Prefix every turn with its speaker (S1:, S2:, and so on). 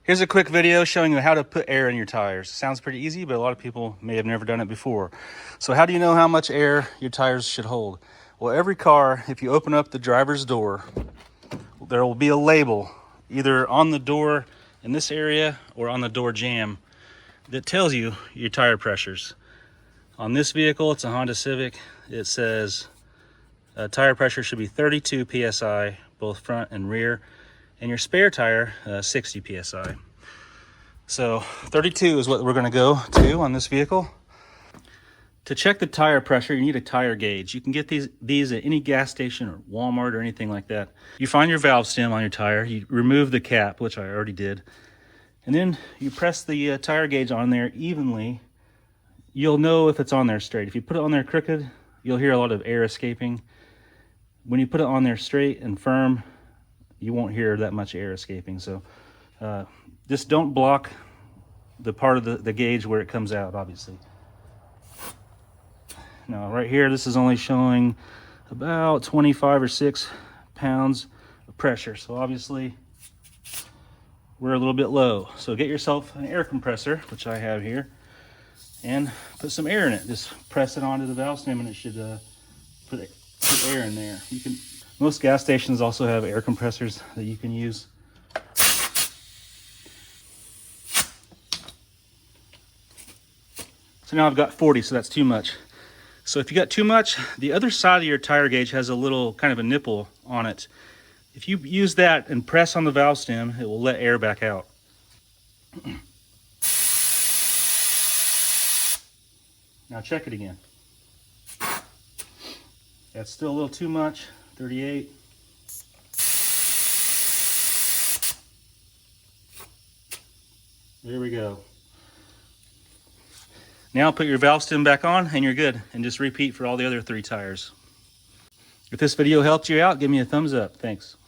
S1: Here's a quick video showing you how to put air in your tires. Sounds pretty easy, but a lot of people may have never done it before. So how do you know how much air your tires should hold? Well, every car, if you open up the driver's door, there will be a label either on the door in this area or on the door jamb that tells you your tire pressures. On this vehicle, it's a Honda Civic, it says tire pressure should be 32 PSI, both front and rear. And your spare tire, 60 PSI. So 32 is what we're gonna go to on this vehicle. To check the tire pressure, you need a tire gauge. You can get these at any gas station or Walmart or anything like that. You find your valve stem on your tire, you remove the cap, which I already did, and then you press the tire gauge on there evenly. You'll know if it's on there straight. If you put it on there crooked, you'll hear a lot of air escaping. When you put it on there straight and firm, you won't hear that much air escaping. So just don't block the part of the gauge where it comes out, obviously. Now right here, this is only showing about 25 or 6 pounds of pressure. So obviously we're a little bit low. So get yourself an air compressor, which I have here, and put some air in it. Just press it onto the valve stem and it should put air in there. Most gas stations also have air compressors that you can use. So now I've got 40, so that's too much. So if you got too much, the other side of your tire gauge has a little kind of a nipple on it. If you use that and press on the valve stem, it will let air back out. Now check it again. That's still a little too much. 38. There we go. Now put your valve stem back on and you're good, and just repeat for all the other 3 tires. If this video helped you out, give me a thumbs up. Thanks.